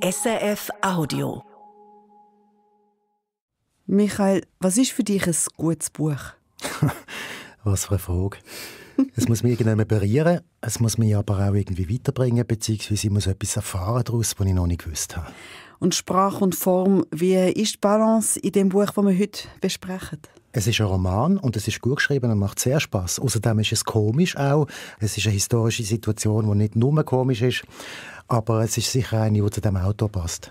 SRF Audio. Michael, was ist für dich ein gutes Buch? Was für eine Frage. Es muss mich irgendwie berühren, es muss mich aber auch irgendwie weiterbringen, beziehungsweise ich muss etwas erfahren daraus, was ich noch nicht gewusst habe. Und Sprache und Form, wie ist die Balance in dem Buch, das wir heute besprechen? Es ist ein Roman und es ist gut geschrieben und macht sehr Spass. Außerdem ist es komisch auch. Es ist eine historische Situation, die nicht nur komisch ist, aber es ist sicher eine, die zu diesem Autor passt.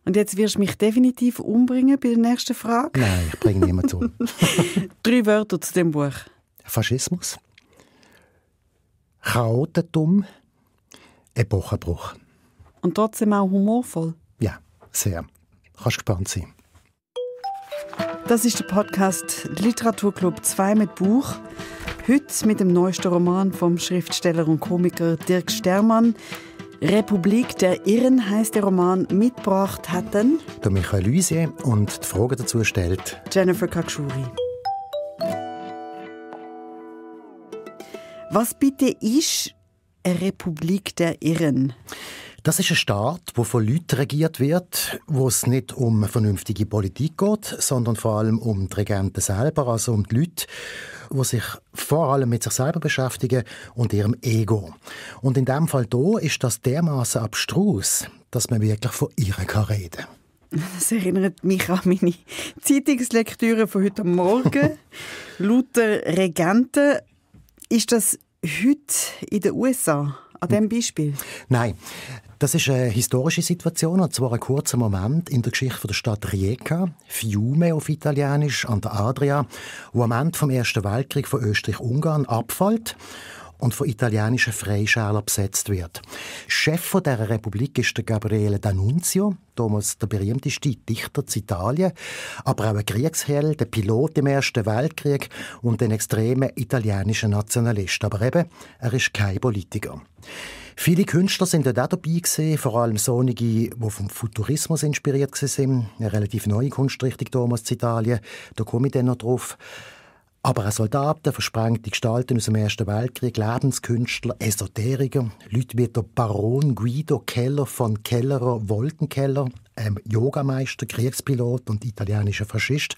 Und jetzt wirst du mich definitiv umbringen bei der nächsten Frage? Nein, ich bringe niemanden um. 3 Wörter zu dem Buch. Faschismus, Chaotentum, Epochenbruch. Und trotzdem auch humorvoll? Ja, sehr. Kannst gespannt sein. Das ist der Podcast Literaturclub 2 mit Buch. Heute mit dem neuesten Roman vom Schriftsteller und Komiker Dirk Stermann. «Republik der Irren» heisst der Roman. Mitgebracht hatten Der Michael Luisier und die Fragen dazu stellt Jennifer Kakshuri. Was bitte ist eine Republik der Irren? Das ist ein Staat, der von Leuten regiert wird, wo es nicht um eine vernünftige Politik geht, sondern vor allem um die Regenten selber, also um die Leute, die sich vor allem mit sich selber beschäftigen und ihrem Ego. Und in diesem Fall hier ist das dermaßen abstrus, dass man wirklich von irren kann reden. Das erinnert mich an meine Zeitungslektüre von heute Morgen. Lauter Regenten. Ist das heute in den USA, an diesem Beispiel? Nein, das ist eine historische Situation, und zwar ein kurzer Moment in der Geschichte der Stadt Rijeka, Fiume auf Italienisch, an der Adria, wo am Ende vom Ersten Weltkrieg von Österreich-Ungarn abfällt und von italienischen Freischärlern besetzt wird. Chef von dieser Republik ist der Gabriele D'Annunzio, damals der berühmteste Dichter zu Italien, aber auch ein Kriegsheld, ein Pilot im Ersten Weltkrieg und ein extremer italienischer Nationalist. Aber eben, er ist kein Politiker. Viele Künstler sind dort auch dabei gewesen, vor allem solche, die vom Futurismus inspiriert waren. Eine relativ neue Kunstrichtung damals in Italien, da komme ich dann noch drauf. Aber auch Soldaten, versprengte Gestalten aus dem Ersten Weltkrieg, Lebenskünstler, Esoteriker, Leute wie der Baron Guido Keller von Kellerer-Wolkenkeller, Yogameister, Kriegspilot und italienischer Faschist.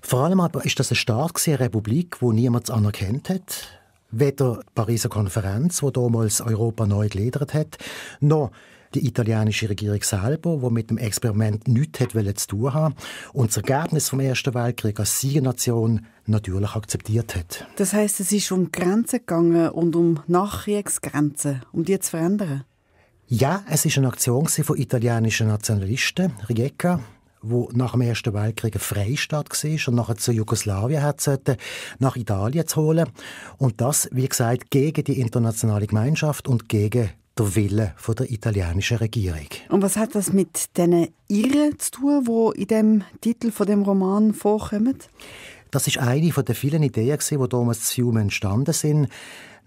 Vor allem aber ist das ein Staat, eine Republik, die niemand anerkannt hat. Weder die Pariser Konferenz, die damals Europa neu gegliedert hat, noch die italienische Regierung selber, die mit dem Experiment nichts zu tun haben und das Ergebnis vom Ersten Weltkrieg als Siegernation natürlich akzeptiert hat. Das heisst, es ist um Grenzen gegangen und um Nachkriegsgrenzen, um die zu verändern? Ja, es war eine Aktion von italienischen Nationalisten, Rijeka, wo nach dem Ersten Weltkrieg ein Freistaat war und nachher zu Jugoslawien nach Italien zu holen. Und das, wie gesagt, gegen die internationale Gemeinschaft und gegen den Willen der italienischen Regierung. Und was hat das mit diesen Irren zu tun, die in dem Titel von dem Roman vorkommen? Das ist eine der vielen Ideen, die damals zu Fiume entstanden sind,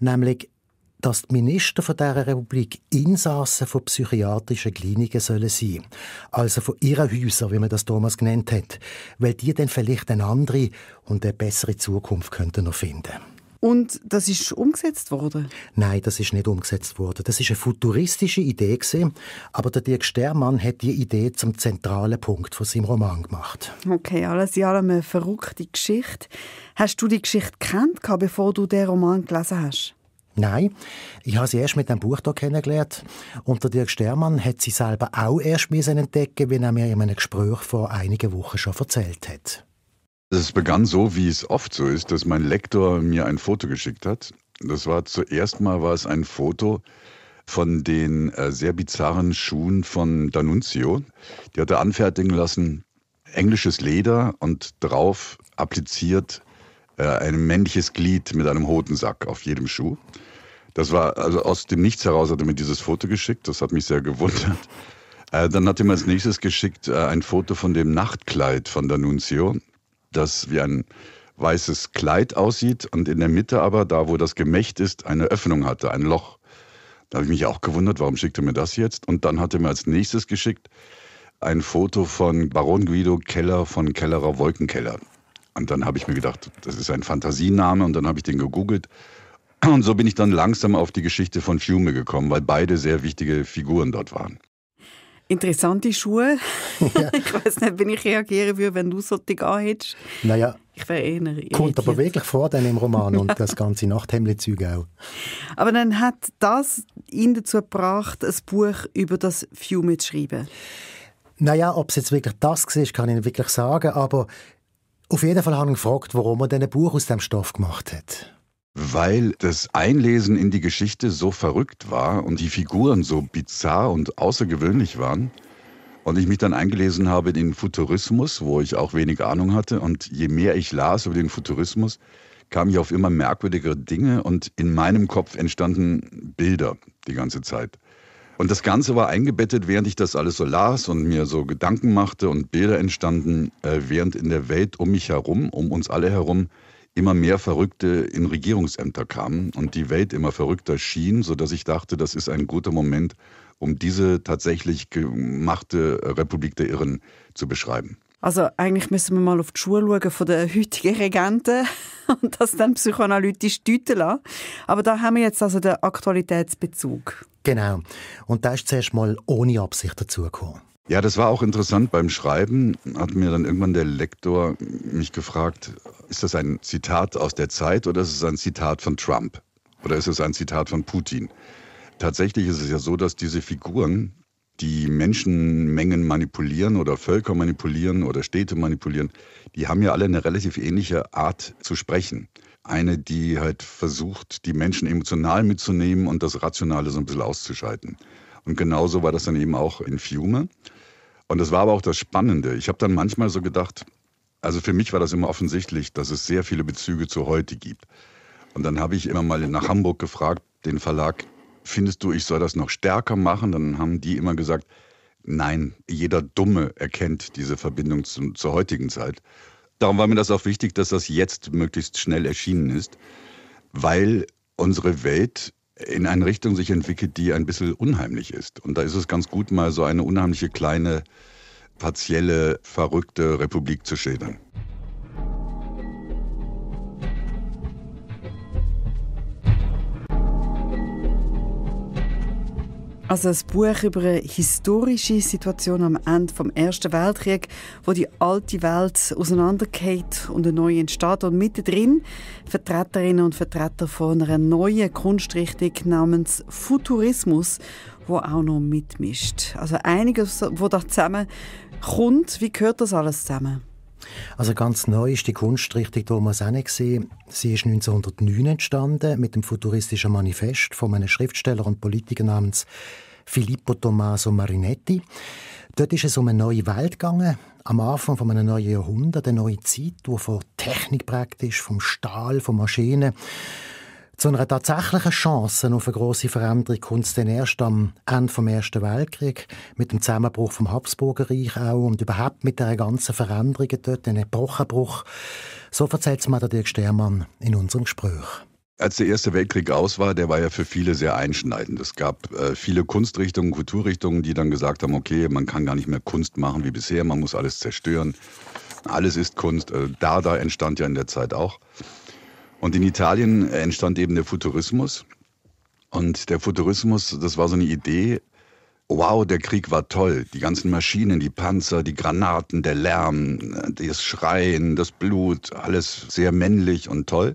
nämlich dass die Minister von dieser Republik Insassen von psychiatrischen Kliniken sollen sein. Also von Irrenhäusern, wie man das damals genannt hat. Weil die dann vielleicht eine andere und eine bessere Zukunft könnten noch finden. Und das ist umgesetzt worden? Nein, das ist nicht umgesetzt worden. Das ist eine futuristische Idee gewesen, aber der Dirk Stermann hat die Idee zum zentralen Punkt von seinem Roman gemacht. Okay, alles in allem eine verrückte Geschichte. Hast du die Geschichte gekannt, bevor du den Roman gelesen hast? Nein, ich habe sie erst mit dem Buch hier kennengelernt. Und der Dirk Stermann hat sie selber auch erst entdecken, wie er mir in einem Gespräch vor einigen Wochen schon erzählt hat. Es begann so, wie es oft so ist, dass mein Lektor mir ein Foto geschickt hat. Das war zuerst mal ein Foto von den sehr bizarren Schuhen von D'Annunzio. Die hat er anfertigen lassen, englisches Leder und drauf appliziert ein männliches Glied mit einem Hodensack auf jedem Schuh. Das war also aus dem Nichts heraus, hat er mir dieses Foto geschickt. Das hat mich sehr gewundert. Dann hat er mir als nächstes geschickt ein Foto von dem Nachtkleid von D'Annunzio, das wie ein weißes Kleid aussieht und in der Mitte aber, da wo das Gemächt ist, eine Öffnung hatte, ein Loch. Da habe ich mich auch gewundert, warum schickt er mir das jetzt? Und dann hat er mir als nächstes geschickt ein Foto von Baron Guido Keller von Kellerer-Wolkenkeller. Und dann habe ich mir gedacht, das ist ein Fantasiename, und dann habe ich den gegoogelt. Und so bin ich dann langsam auf die Geschichte von Fiume gekommen, weil beide sehr wichtige Figuren dort waren. Interessante Schuhe. Ja. Ich weiss nicht, wie ich reagieren würde, wenn du solche anhättest. Naja, ich wäre eher kommt aber wirklich vor dann im Roman und das ganze Nachthemdli-Zeug auch. Aber dann hat das ihn dazu gebracht, ein Buch über das Fiume zu schreiben. Naja, ob es jetzt wirklich das war, kann ich nicht wirklich sagen, aber auf jeden Fall habe ich gefragt, warum er denn ein Buch aus dem Stoff gemacht hat. Weil das Einlesen in die Geschichte so verrückt war und die Figuren so bizarr und außergewöhnlich waren. Und ich mich dann eingelesen habe in den Futurismus, wo ich auch wenig Ahnung hatte. Und je mehr ich las über den Futurismus, kam ich auf immer merkwürdigere Dinge. Und in meinem Kopf entstanden Bilder die ganze Zeit. Und das Ganze war eingebettet, während ich das alles so las und mir so Gedanken machte und Bilder entstanden, während in der Welt um mich herum, um uns alle herum, immer mehr Verrückte in Regierungsämter kamen und die Welt immer verrückter schien, sodass ich dachte, das ist ein guter Moment, um diese tatsächlich gemachte Republik der Irren zu beschreiben. Also eigentlich müssen wir mal auf die Schule schauen von den heutigen Regenten und das dann psychoanalytisch deuten lassen. Aber da haben wir jetzt also den Aktualitätsbezug. Genau. Und da ist zuerst mal ohne Absicht dazugekommen. Ja, das war auch interessant beim Schreiben. Hat mir dann irgendwann der Lektor mich gefragt, ist das ein Zitat aus der Zeit oder ist es ein Zitat von Trump? Oder ist es ein Zitat von Putin? Tatsächlich ist es ja so, dass diese Figuren, die Menschenmengen manipulieren oder Völker manipulieren oder Städte manipulieren, die haben ja alle eine relativ ähnliche Art zu sprechen. Eine, die halt versucht, die Menschen emotional mitzunehmen und das Rationale so ein bisschen auszuschalten. Und genauso war das dann eben auch in Fiume. Und das war aber auch das Spannende. Ich habe dann manchmal so gedacht, also für mich war das immer offensichtlich, dass es sehr viele Bezüge zu heute gibt. Und dann habe ich immer mal nach Hamburg gefragt, den Verlag, findest du, ich soll das noch stärker machen? Dann haben die immer gesagt, nein, jeder Dumme erkennt diese Verbindung zur heutigen Zeit. Darum war mir das auch wichtig, dass das jetzt möglichst schnell erschienen ist, weil unsere Welt in eine Richtung sich entwickelt, die ein bisschen unheimlich ist. Und da ist es ganz gut, mal so eine unheimliche, kleine, partielle, verrückte Republik zu schildern. Also ein Buch über eine historische Situation am Ende des Ersten Weltkriegs, wo die alte Welt auseinandergeht und eine neue entsteht. Und mittendrin Vertreterinnen und Vertreter von einer neuen Kunstrichtung namens Futurismus, wo auch noch mitmischt. Also einiges, wo da zusammenkommt. Wie gehört das alles zusammen? Also ganz neu ist die Kunstrichtung, die man auch nicht gesehen. Sie ist 1909 entstanden mit dem futuristischen Manifest von einem Schriftsteller und Politiker namens Filippo Tommaso Marinetti. Dort ist es um eine neue Welt gegangen, am Anfang von einem neuen Jahrhundert, eine neue Zeit, die von Technik prägt ist, vom Stahl, von Maschinen. Zu einer tatsächlichen Chance auf eine grosse Veränderung kommt es dann erst am Ende des Ersten Weltkriegs, mit dem Zusammenbruch vom Habsburgerreich auch und überhaupt mit der ganzen Veränderung dort, den Epochenbruch. So erzählt es mir der Dirk Stermann in unserem Gespräch. Als der Erste Weltkrieg aus war, der war ja für viele sehr einschneidend. Es gab viele Kunstrichtungen, Kulturrichtungen, die dann gesagt haben, okay, man kann gar nicht mehr Kunst machen wie bisher, man muss alles zerstören. Alles ist Kunst. Dada entstand ja in der Zeit auch. Und in Italien entstand eben der Futurismus. Und der Futurismus, das war so eine Idee, wow, der Krieg war toll. Die ganzen Maschinen, die Panzer, die Granaten, der Lärm, das Schreien, das Blut, alles sehr männlich und toll.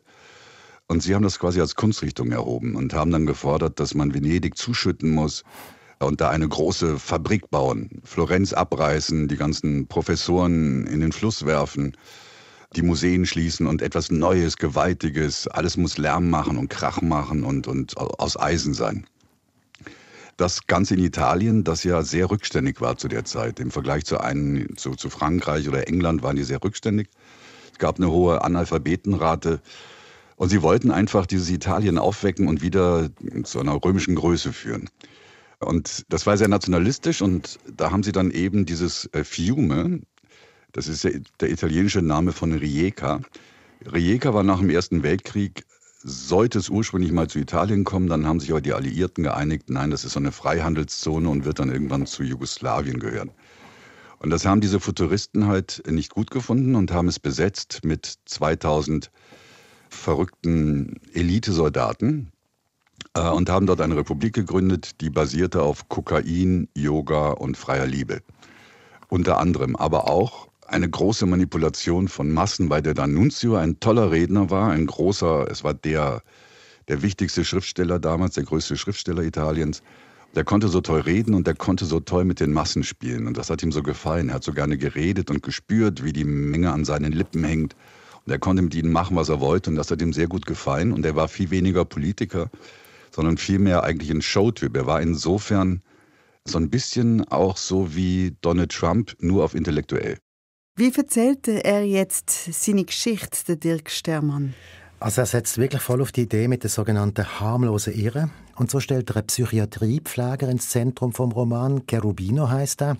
Und sie haben das quasi als Kunstrichtung erhoben und haben dann gefordert, dass man Venedig zuschütten muss und da eine große Fabrik bauen, Florenz abreißen, die ganzen Professoren in den Fluss werfen, die Museen schließen und etwas Neues, Gewaltiges, alles muss Lärm machen und Krach machen und aus Eisen sein. Das Ganze in Italien, das ja sehr rückständig war zu der Zeit. Im Vergleich zu Frankreich oder England waren die sehr rückständig. Es gab eine hohe Analphabetenrate. Und sie wollten einfach dieses Italien aufwecken und wieder zu einer römischen Größe führen. Und das war sehr nationalistisch und da haben sie dann eben dieses Fiume, das ist der italienische Name von Rijeka. Rijeka war nach dem Ersten Weltkrieg, sollte es ursprünglich mal zu Italien kommen, dann haben sich aber die Alliierten geeinigt, nein, das ist so eine Freihandelszone und wird dann irgendwann zu Jugoslawien gehören. Und das haben diese Futuristen halt nicht gut gefunden und haben es besetzt mit 2000 verrückten Elitesoldaten. und haben dort eine Republik gegründet, die basierte auf Kokain, Yoga und freier Liebe. Unter anderem, aber auch eine große Manipulation von Massen, weil der D'Annunzio ein toller Redner war, es war der wichtigste Schriftsteller damals, der größte Schriftsteller Italiens. Der konnte so toll reden und der konnte so toll mit den Massen spielen. Und das hat ihm so gefallen. Er hat so gerne geredet und gespürt, wie die Menge an seinen Lippen hängt. Und er konnte mit ihnen machen, was er wollte. Und das hat ihm sehr gut gefallen. Und er war viel weniger Politiker, sondern vielmehr eigentlich ein Showtyp. Er war insofern so ein bisschen auch so wie Donald Trump, nur auf intellektuell. Wie erzählte er jetzt seine Geschichte, der Dirk Stermann? Also er setzt wirklich voll auf die Idee mit der sogenannten harmlosen Irre. Und so stellt er einen Psychiatriepfleger ins Zentrum vom Roman. Cherubino heisst er.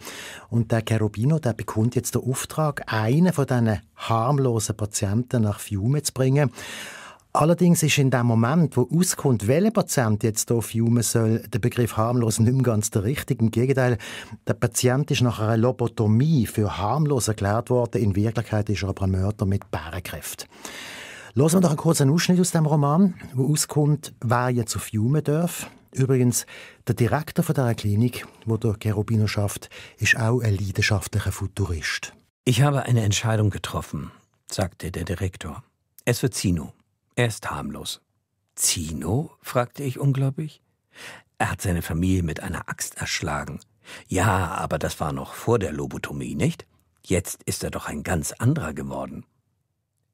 Und der Cherubino, der bekommt jetzt den Auftrag, einen von diesen harmlosen Patienten nach Fiume zu bringen. Allerdings ist in dem Moment, wo auskommt, welcher Patient jetzt hier Fiume soll, der Begriff harmlos nicht mehr ganz der richtige. Im Gegenteil, der Patient ist nach einer Lobotomie für harmlos erklärt worden. In Wirklichkeit ist er aber ein Mörder mit Bärenkräften. Hören wir doch einen kurzen Ausschnitt aus dem Roman, wo auskommt, wer jetzt auf Fiume darf. Übrigens, der Direktor von dieser Klinik, wo der Cherubino schafft, ist auch ein leidenschaftlicher Futurist. Ich habe eine Entscheidung getroffen, sagte der Direktor. Es wird Zino. Er ist harmlos. Zino? Fragte ich ungläubig. Er hat seine Familie mit einer Axt erschlagen. Ja, aber das war noch vor der Lobotomie, nicht? Jetzt ist er doch ein ganz anderer geworden.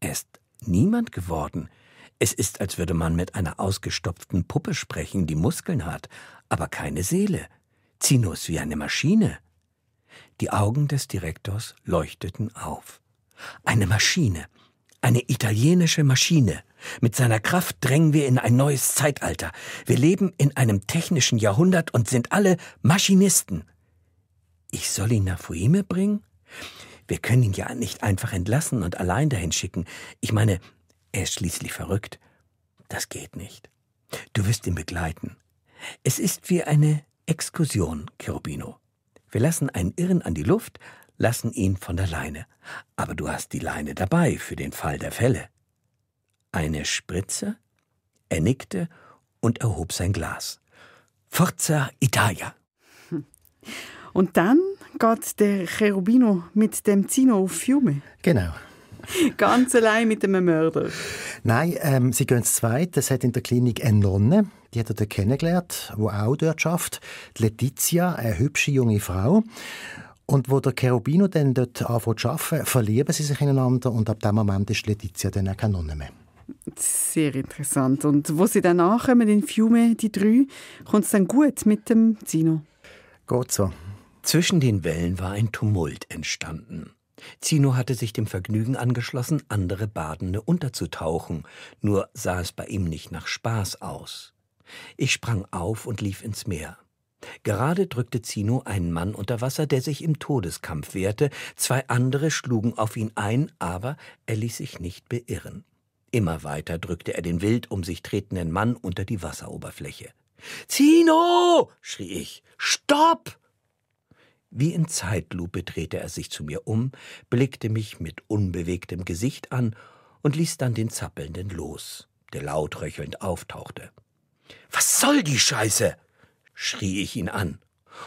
Er ist niemand geworden. Es ist, als würde man mit einer ausgestopften Puppe sprechen, die Muskeln hat, aber keine Seele. Zino ist wie eine Maschine. Die Augen des Direktors leuchteten auf. Eine Maschine, eine italienische Maschine. Mit seiner Kraft drängen wir in ein neues Zeitalter. Wir leben in einem technischen Jahrhundert und sind alle Maschinisten. Ich soll ihn nach Fiume bringen? Wir können ihn ja nicht einfach entlassen und allein dahin schicken. Ich meine, er ist schließlich verrückt. Das geht nicht. Du wirst ihn begleiten. Es ist wie eine Exkursion, Cherubino. Wir lassen einen Irren an die Luft, lassen ihn von der Leine. Aber du hast die Leine dabei für den Fall der Fälle. Eine Spritze? Er nickte und erhob sein Glas. Forza Italia! Und dann geht der Cherubino mit dem Zino auf Fiume. Genau. Ganz allein mit einem Mörder. Nein, sie gehen zu zweit. Es hat in der Klinik eine Nonne, die hat er dort kennengelernt, die auch dort arbeitet. Die Letizia, eine hübsche junge Frau. Und wo der Cherubino dann dort anfängt zu arbeiten, verlieben sie sich ineinander und ab dem Moment ist Letizia dann auch keine Nonne mehr. Sehr interessant. Und wo sie dann ankommen in Fiume, die drei, kommt es dann gut mit dem Zino? Geht so. Zwischen den Wellen war ein Tumult entstanden. Zino hatte sich dem Vergnügen angeschlossen, andere Badende unterzutauchen, nur sah es bei ihm nicht nach Spaß aus. Ich sprang auf und lief ins Meer. Gerade drückte Zino einen Mann unter Wasser, der sich im Todeskampf wehrte. 2 andere schlugen auf ihn ein, aber er ließ sich nicht beirren. Immer weiter drückte er den wild um sich tretenden Mann unter die Wasseroberfläche. »Zino!« schrie ich. »Stopp!« Wie in Zeitlupe drehte er sich zu mir um, blickte mich mit unbewegtem Gesicht an und ließ dann den Zappelnden los, der laut röchelnd auftauchte. »Was soll die Scheiße?« schrie ich ihn an.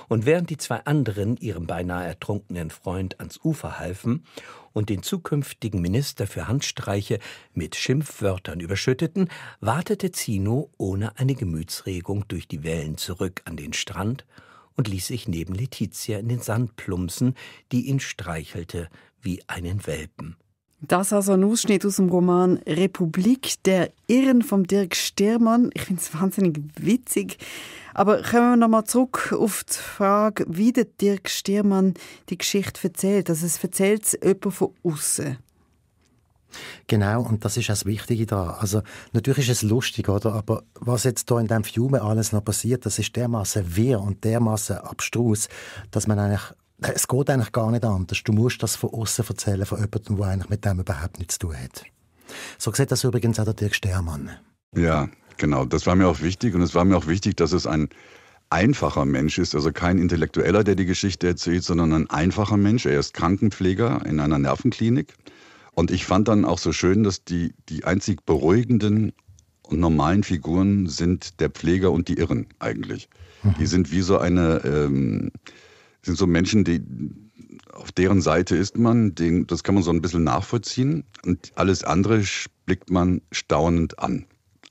Und während die 2 anderen ihrem beinahe ertrunkenen Freund ans Ufer halfen und den zukünftigen Minister für Handstreiche mit Schimpfwörtern überschütteten, watete Zino ohne eine Gemütsregung durch die Wellen zurück an den Strand und ließ sich neben Letizia in den Sand plumpsen, die ihn streichelte wie einen Welpen. Das also ein Ausschnitt aus dem Roman «Republik der Irren» von Dirk Stermann. Ich finde es wahnsinnig witzig. Aber kommen wir nochmal zurück auf die Frage, wie der Dirk Stermann die Geschichte erzählt. Also es erzählt es jemand von außen. Genau, und das ist das Wichtige daran. Also natürlich ist es lustig, oder? Aber was jetzt hier in diesem Fiume alles noch passiert, das ist dermaßen wirr und dermaßen abstrus, dass man eigentlich es geht eigentlich gar nicht anders. Du musst das von außen erzählen, von jemandem, der eigentlich mit dem überhaupt nichts zu tun hat. So sieht das übrigens auch der Dirk Stermann. Ja, genau. Das war mir auch wichtig. Und es war mir auch wichtig, dass es ein einfacher Mensch ist. Also kein Intellektueller, der die Geschichte erzählt, sondern ein einfacher Mensch. Er ist Krankenpfleger in einer Nervenklinik. Und ich fand dann auch so schön, dass die einzig beruhigenden und normalen Figuren sind der Pfleger und die Irren eigentlich. Die sind wie so sind so Menschen, auf deren Seite ist man, das kann man so ein bisschen nachvollziehen und alles andere blickt man staunend an.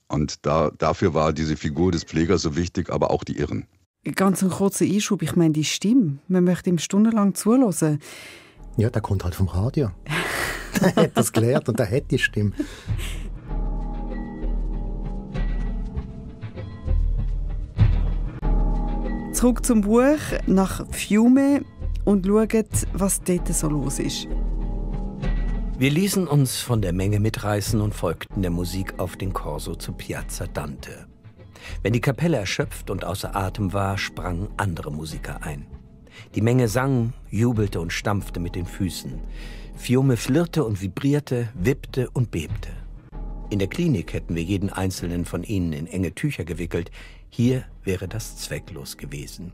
Und dafür war diese Figur des Pflegers so wichtig, aber auch die Irren. Ganz ein kurzer Einschub, ich meine die Stimme. Man möchte ihm stundenlang zuhören. Ja, der kommt halt vom Radio. Der hat das gelernt und der hat die Stimme. Zurück zum Buch, nach Fiume und schauen, was dort so los ist. Wir ließen uns von der Menge mitreißen und folgten der Musik auf den Korso zur Piazza Dante. Wenn die Kapelle erschöpft und außer Atem war, sprangen andere Musiker ein. Die Menge sang, jubelte und stampfte mit den Füßen. Fiume flirrte und vibrierte, wippte und bebte. In der Klinik hätten wir jeden einzelnen von ihnen in enge Tücher gewickelt. Hier wäre das zwecklos gewesen.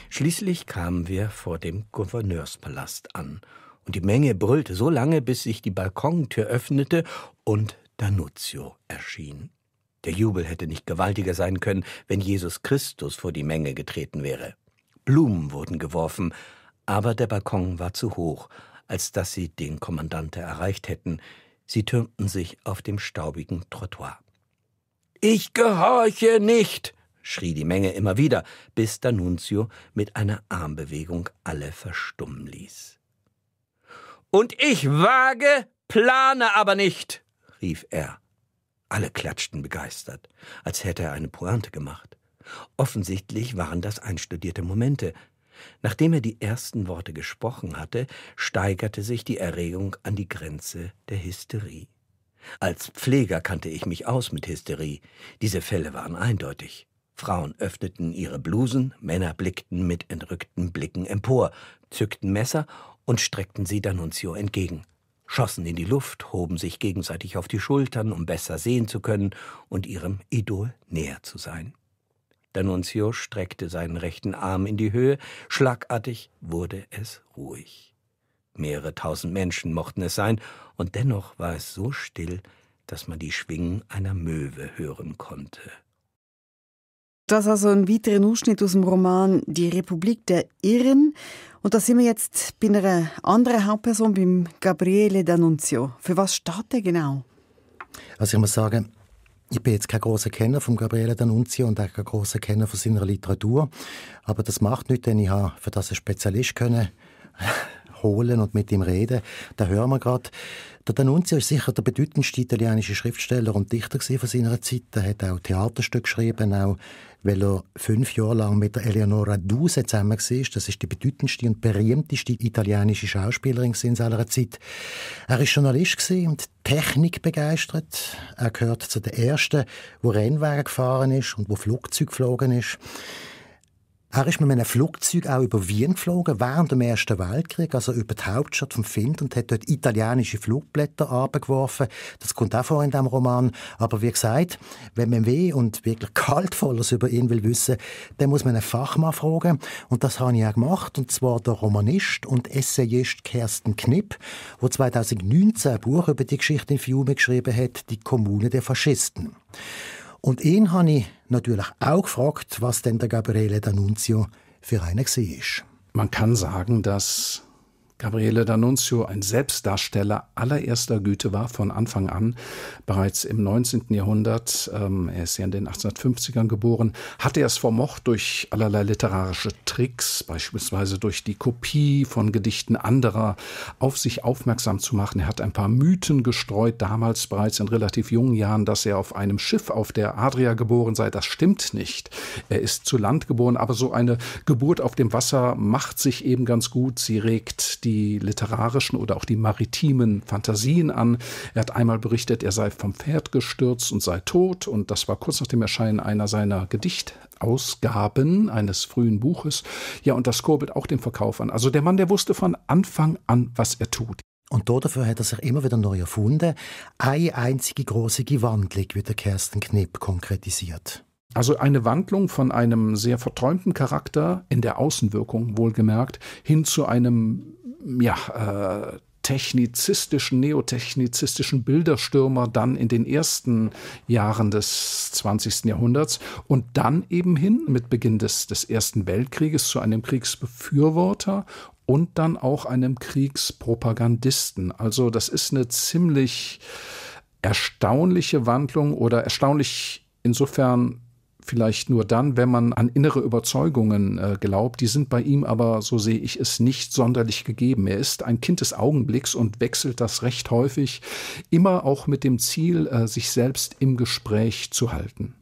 Schließlich kamen wir vor dem Gouverneurspalast an. Und die Menge brüllte so lange, bis sich die Balkontür öffnete und D'Annunzio erschien. Der Jubel hätte nicht gewaltiger sein können, wenn Jesus Christus vor die Menge getreten wäre. Blumen wurden geworfen, aber der Balkon war zu hoch, als dass sie den Kommandante erreicht hätten. Sie türmten sich auf dem staubigen Trottoir. »Ich gehorche nicht«, schrie die Menge immer wieder, bis D'Annunzio mit einer Armbewegung alle verstummen ließ. »Und ich wage, plane aber nicht«, rief er. Alle klatschten begeistert, als hätte er eine Pointe gemacht. Offensichtlich waren das einstudierte Momente. Nachdem er die ersten Worte gesprochen hatte, steigerte sich die Erregung an die Grenze der Hysterie. Als Pfleger kannte ich mich aus mit Hysterie. Diese Fälle waren eindeutig. Frauen öffneten ihre Blusen, Männer blickten mit entrückten Blicken empor, zückten Messer und streckten sie D'Annunzio entgegen. Schossen in die Luft, hoben sich gegenseitig auf die Schultern, um besser sehen zu können und ihrem Idol näher zu sein. D'Annunzio streckte seinen rechten Arm in die Höhe, schlagartig wurde es ruhig. Mehrere tausend Menschen mochten es sein, und dennoch war es so still, dass man die Schwingen einer Möwe hören konnte. Das ist also ein weiterer Ausschnitt aus dem Roman »Die Republik der Irren«. Und da sind wir jetzt bei einer anderen Hauptperson, beim Gabriele D'Annunzio. Für was steht der genau? Also ich muss sagen, ich bin jetzt kein grosser Kenner von Gabriele D'Annunzio und auch kein grosser Kenner von seiner Literatur. Aber das macht nichts, denn ich habe für das einen Spezialist können holen und mit ihm reden. Da hören wir gerade. Der D'Annunzio ist sicher der bedeutendste italienische Schriftsteller und Dichter von seiner Zeit. Er hat auch Theaterstücke geschrieben, auch weil er 5 Jahre lang mit der Eleonora Duse zusammen war. Das ist die bedeutendste und berühmteste italienische Schauspielerin in seiner Zeit. Er war Journalist und Technik begeistert. Er gehört zu den Ersten, der Rennwagen gefahren ist und wo Flugzeug geflogen ist. Er ist mit einem Flugzeug auch über Wien geflogen, während dem Ersten Weltkrieg, also über die Hauptstadt von Finnland, und hat dort italienische Flugblätter abgeworfen. Das kommt auch vor in diesem Roman. Aber wie gesagt, wenn man weh und wirklich Kaltvolles über ihn will wissen, dann muss man einen Fachmann fragen. Und das habe ich auch gemacht, und zwar der Romanist und Essayist Kersten Knipp, der 2019 ein Buch über die Geschichte in Fiume geschrieben hat, «Die Kommune der Faschisten». Und ihn habe ich natürlich auch gefragt, was denn der Gabriele D'Annunzio für einer war. Man kann sagen, dass Gabriele D'Annunzio ein Selbstdarsteller allererster Güte war, von Anfang an. Bereits im 19. Jahrhundert, er ist ja in den 1850ern geboren, hatte er es vermocht, durch allerlei literarische Tricks, beispielsweise durch die Kopie von Gedichten anderer, auf sich aufmerksam zu machen. Er hat ein paar Mythen gestreut, damals bereits in relativ jungen Jahren, dass er auf einem Schiff auf der Adria geboren sei. Das stimmt nicht. Er ist zu Land geboren, aber so eine Geburt auf dem Wasser macht sich eben ganz gut. Sie regt die literarischen oder auch die maritimen Fantasien an. Er hat einmal berichtet, er sei vom Pferd gestürzt und sei tot, und das war kurz nach dem Erscheinen einer seiner Gedichtausgaben eines frühen Buches. Ja, und das kurbelt auch den Verkauf an. Also der Mann, der wusste von Anfang an, was er tut. Und dafür hat er sich immer wieder neu erfunden. Eine einzige große Wandlung wird der Kersten Knipp konkretisiert. Also eine Wandlung von einem sehr verträumten Charakter, in der Außenwirkung wohlgemerkt, hin zu einem neotechnizistischen Bilderstürmer dann in den ersten Jahren des 20. Jahrhunderts und dann eben hin mit Beginn des Ersten Weltkrieges zu einem Kriegsbefürworter und dann auch einem Kriegspropagandisten. Also das ist eine ziemlich erstaunliche Wandlung oder erstaunlich insofern vielleicht nur dann, wenn man an innere Überzeugungen glaubt. Die sind bei ihm aber, so sehe ich es, nicht sonderlich gegeben. Er ist ein Kind des Augenblicks und wechselt das recht häufig, immer auch mit dem Ziel, sich selbst im Gespräch zu halten.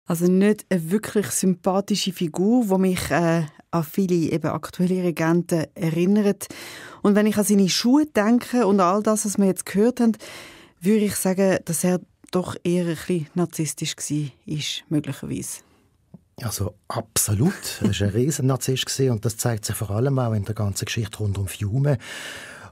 Also nicht eine wirklich sympathische Figur, die mich an viele eben aktuelle Regenten erinnert. Und wenn ich an seine Schuhe denke und all das, was wir jetzt gehört haben, würde ich sagen, dass er doch eher ein bisschen narzisstisch war, möglicherweise. Also absolut. Er war ein riesen Narzisst und das zeigt sich vor allem auch in der ganzen Geschichte rund um Fiume,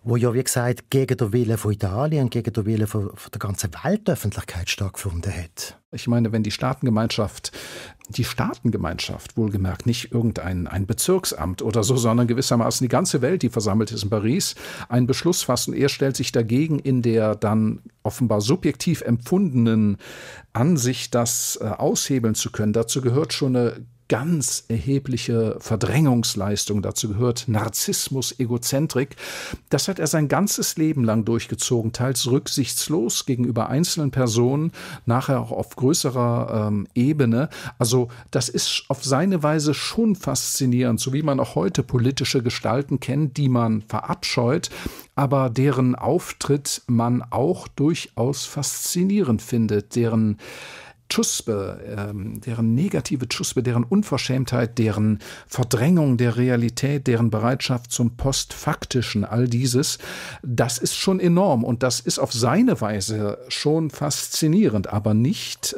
wo ja, wie gesagt, gegen den Willen von Italien, gegen den Willen von der ganzen Weltöffentlichkeit stattgefunden hat. Ich meine, wenn die Staatengemeinschaft wohlgemerkt, nicht ein Bezirksamt oder so, sondern gewissermaßen die ganze Welt, die versammelt ist in Paris, einen Beschluss fasst und er stellt sich dagegen in der dann offenbar subjektiv empfundenen Ansicht, das aushebeln zu können. Dazu gehört schon eine ganz erhebliche Verdrängungsleistung. Dazu gehört Narzissmus, Egozentrik. Das hat er sein ganzes Leben lang durchgezogen, teils rücksichtslos gegenüber einzelnen Personen, nachher auch auf größerer Ebene. Also das ist auf seine Weise schon faszinierend, so wie man auch heute politische Gestalten kennt, die man verabscheut, aber deren Auftritt man auch durchaus faszinierend findet, deren Tschuspe, deren negative Tschuspe, deren Unverschämtheit, deren Verdrängung der Realität, deren Bereitschaft zum Postfaktischen, all dieses, das ist schon enorm und das ist auf seine Weise schon faszinierend, aber nicht,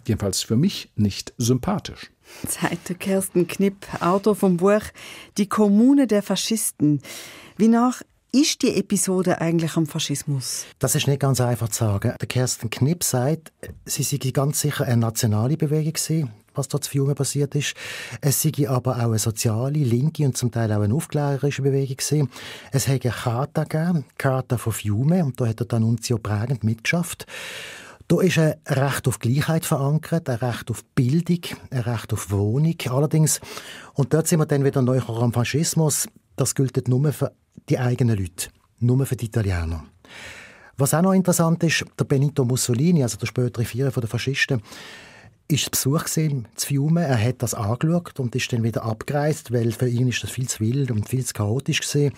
jedenfalls für mich, nicht sympathisch. Sagt Kersten Knipp, Autor vom Buch »Die Kommune der Faschisten«. Wie nach ist die Episode eigentlich am Faschismus? Das ist nicht ganz einfach zu sagen. Der Kersten Knipp sagt, sie sei ganz sicher eine nationale Bewegung gewesen, was dort zu Fiume passiert ist. Es sei aber auch eine soziale, linke und zum Teil auch eine aufklärerische Bewegung gewesen. Es hätte eine Charta gegeben, Charta von Fiume, und da hat der D'Annunzio prägend mitgeschafft. Da ist ein Recht auf Gleichheit verankert, ein Recht auf Bildung, ein Recht auf Wohnung. Allerdings, und dort sind wir dann wieder neu am Faschismus, das gilt nur für die eigenen Leute, nur für die Italiener. Was auch noch interessant ist, der Benito Mussolini, also der spätere Führer der Faschisten, ist zu Besuch in Fiume. Er hat das angeschaut und ist dann wieder abgereist, weil für ihn ist das viel zu wild und viel zu chaotisch gewesen.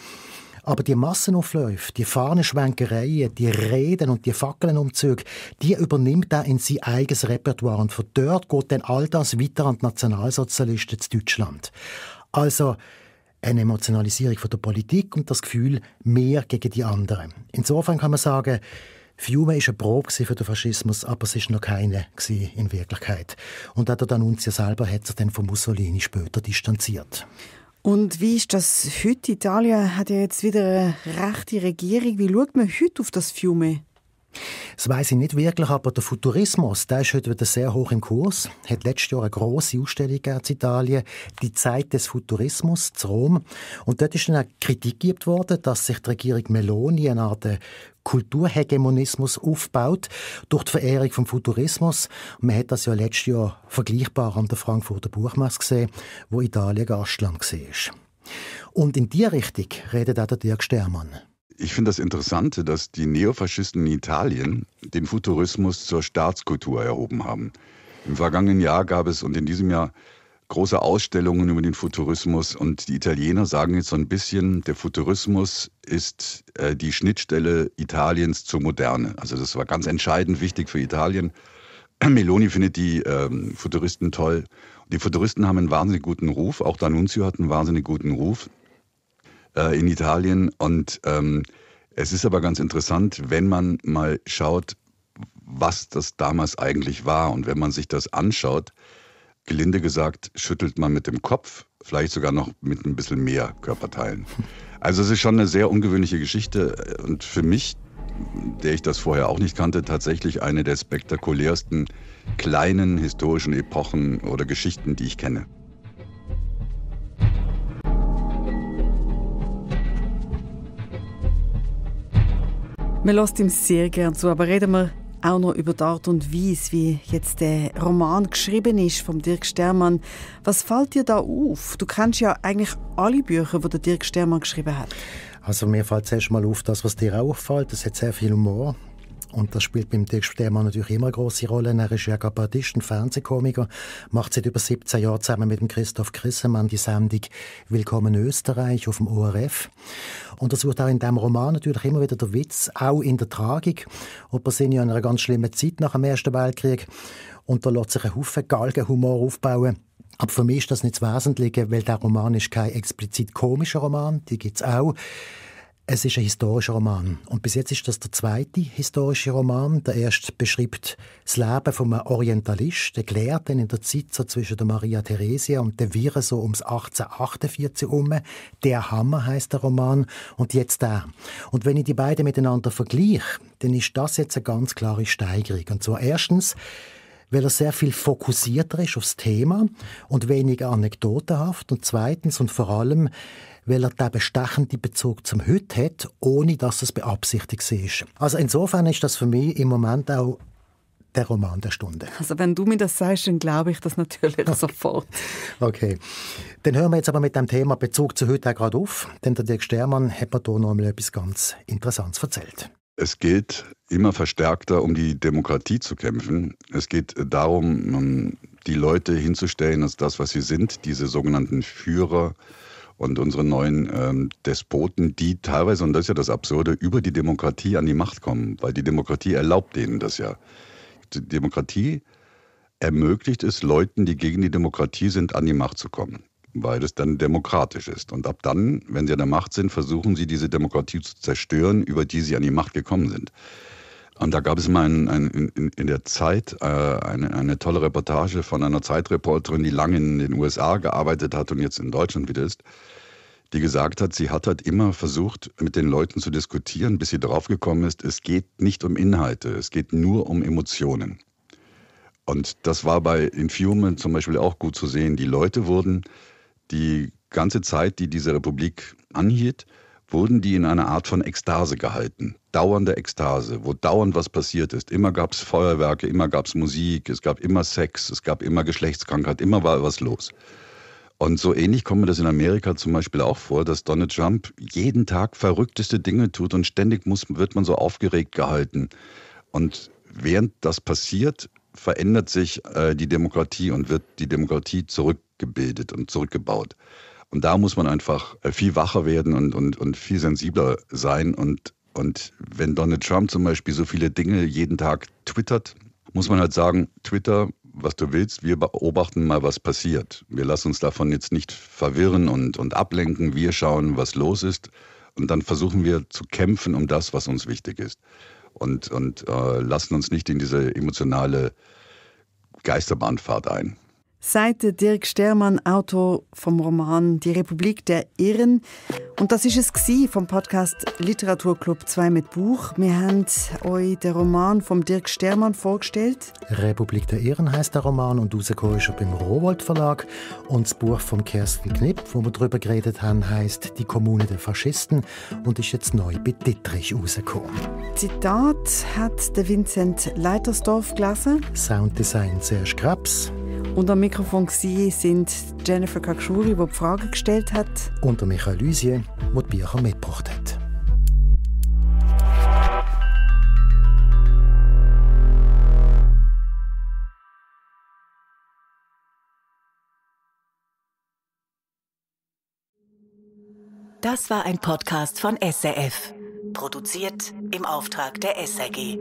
Aber die Massenaufläufe, die Fahnenschwenkereien, die Reden und die Fackelumzüge, die übernimmt er in sein eigenes Repertoire. Und von dort geht dann all das weiter an die Nationalsozialisten zu Deutschland. Also eine Emotionalisierung von der Politik und das Gefühl, mehr gegen die anderen. Insofern kann man sagen, Fiume war eine Probe für den Faschismus, aber es war noch keine in Wirklichkeit. Und auch der D'Annunzio selber hat sich dann von Mussolini später distanziert. Und wie ist das heute? Italien hat ja jetzt wieder eine rechte Regierung. Wie schaut man heute auf das Fiume? Das weiss ich nicht wirklich, aber der Futurismus, der ist heute wieder sehr hoch im Kurs. Hat letztes Jahr eine grosse Ausstellung in Italien, die Zeit des Futurismus zu Rom. Und dort ist dann auch Kritik geübt worden, dass sich die Regierung Meloni eine Art Kulturhegemonismus aufbaut durch die Verehrung vom Futurismus. Und man hat das ja letztes Jahr vergleichbar an der Frankfurter Buchmesse gesehen, wo Italien Gastland war. Und in diese Richtung redet auch der Dirk Stermann. Ich finde das Interessante, dass die Neofaschisten in Italien den Futurismus zur Staatskultur erhoben haben. Im vergangenen Jahr gab es und in diesem Jahr große Ausstellungen über den Futurismus und die Italiener sagen jetzt so ein bisschen, der Futurismus ist die Schnittstelle Italiens zur Moderne. Also das war ganz entscheidend wichtig für Italien. Meloni findet die Futuristen toll. Die Futuristen haben einen wahnsinnig guten Ruf, auch D'Annunzio hat einen wahnsinnig guten Ruf in Italien. Und es ist aber ganz interessant, wenn man mal schaut, was das damals eigentlich war. Und wenn man sich das anschaut, gelinde gesagt, schüttelt man mit dem Kopf, vielleicht sogar noch mit ein bisschen mehr Körperteilen. Also es ist schon eine sehr ungewöhnliche Geschichte und für mich, der ich das vorher auch nicht kannte, tatsächlich eine der spektakulärsten kleinen historischen Epochen oder Geschichten, die ich kenne. Man lässt ihm sehr gern zu, aber reden wir auch noch über die Art und Weise, wie jetzt der Roman geschrieben ist vom Dirk Stermann. Was fällt dir da auf? Du kennst ja eigentlich alle Bücher, die der Dirk Stermann geschrieben hat. Also mir fällt zuerst mal auf, das, was dir auch auffällt. Es hat sehr viel Humor. Und das spielt beim Dirk Stermann natürlich immer eine grosse Rolle. Er ist ja Kabarettist, ein Fernsehkomiker, macht seit über 17 Jahren zusammen mit dem Christoph Grissemann die Sendung «Willkommen Österreich» auf dem ORF. Und er sucht auch in diesem Roman natürlich immer wieder den Witz, auch in der Tragik. Und wir sind ja in einer ganz schlimmen Zeit nach dem Ersten Weltkrieg. Und da lässt sich ein Haufen Galgenhumor aufbauen. Aber für mich ist das nicht das Wesentliche, weil der Roman ist kein explizit komischer Roman, die gibt es auch. Es ist ein historischer Roman. Und bis jetzt ist das der zweite historische Roman. Der erste beschreibt das Leben von einem Orientalist, der Gelehrten in der Zeit so zwischen der Maria Theresia und der Viren so ums 1848 herum. «Der Hammer» heisst der Roman. Und jetzt der. Und wenn ich die beiden miteinander vergleiche, dann ist das jetzt eine ganz klare Steigerung. Und zwar erstens, weil er sehr viel fokussierter ist aufs Thema und weniger anekdotenhaft. Und zweitens und vor allem, weil er den bestechenden Bezug zum Heute hat, ohne dass es beabsichtigt ist. Also insofern ist das für mich im Moment auch der Roman der Stunde. Also wenn du mir das sagst, dann glaube ich das natürlich sofort. Okay. Dann hören wir jetzt aber mit dem Thema Bezug zu heute auch gerade auf, denn der Dirk Stermann hat mir hier noch mal etwas ganz Interessantes erzählt. Es geht immer verstärkter um die Demokratie zu kämpfen. Es geht darum, die Leute hinzustellen als das, was sie sind, diese sogenannten Führer und unsere neuen Despoten, die teilweise, und das ist ja das Absurde, über die Demokratie an die Macht kommen, weil die Demokratie erlaubt denen das ja. Die Demokratie ermöglicht es Leuten, die gegen die Demokratie sind, an die Macht zu kommen, weil es dann demokratisch ist. Und ab dann, wenn sie an der Macht sind, versuchen sie, diese Demokratie zu zerstören, über die sie an die Macht gekommen sind. Und da gab es mal in der Zeit eine tolle Reportage von einer Zeitreporterin, die lange in den USA gearbeitet hat und jetzt in Deutschland wieder ist, die gesagt hat, sie hat halt immer versucht, mit den Leuten zu diskutieren, bis sie drauf gekommen ist, es geht nicht um Inhalte, es geht nur um Emotionen. Und das war bei Infiume zum Beispiel auch gut zu sehen. Die Leute wurden die ganze Zeit, die diese Republik anhielt, wurden die in einer Art von Ekstase gehalten. Dauernde Ekstase, wo dauernd was passiert ist. Immer gab es Feuerwerke, immer gab es Musik, es gab immer Sex, es gab immer Geschlechtskrankheit, immer war was los. Und so ähnlich kommt mir das in Amerika zum Beispiel auch vor, dass Donald Trump jeden Tag verrückteste Dinge tut und ständig wird man so aufgeregt gehalten. Und während das passiert, verändert sich die Demokratie und wird die Demokratie zurückgebildet und zurückgebaut. Und da muss man einfach viel wacher werden und viel sensibler sein. Und wenn Donald Trump zum Beispiel so viele Dinge jeden Tag twittert, muss man halt sagen, Twitter, was du willst, wir beobachten mal, was passiert. Wir lassen uns davon jetzt nicht verwirren und ablenken. Wir schauen, was los ist. Und dann versuchen wir zu kämpfen um das, was uns wichtig ist. Und lassen uns nicht in diese emotionale Geisterbahnfahrt ein. Sagt Dirk Stermann, Autor vom Roman «Die Republik der Irren». Und das war es vom Podcast Literaturclub 2 mit Buch. Wir haben euch den Roman von Dirk Stermann vorgestellt. «Republik der Irren» heisst der Roman und rausgekommen ist er beim Rowohlt Verlag. Und das Buch von Kerstin Knipp, wo wir darüber geredet haben, heisst «Die Kommune der Faschisten» und ist jetzt neu bei Dittrich rausgekommen. Zitat hat der Vincent Leitersdorf gelesen. Sounddesign Serge Krebs. Und am Mikrofon sind Jennifer Kakschuri, die Fragen gestellt hat. Und Michael Lusier, der die Bücher mitgebracht hat. Das war ein Podcast von SRF. Produziert im Auftrag der SRG.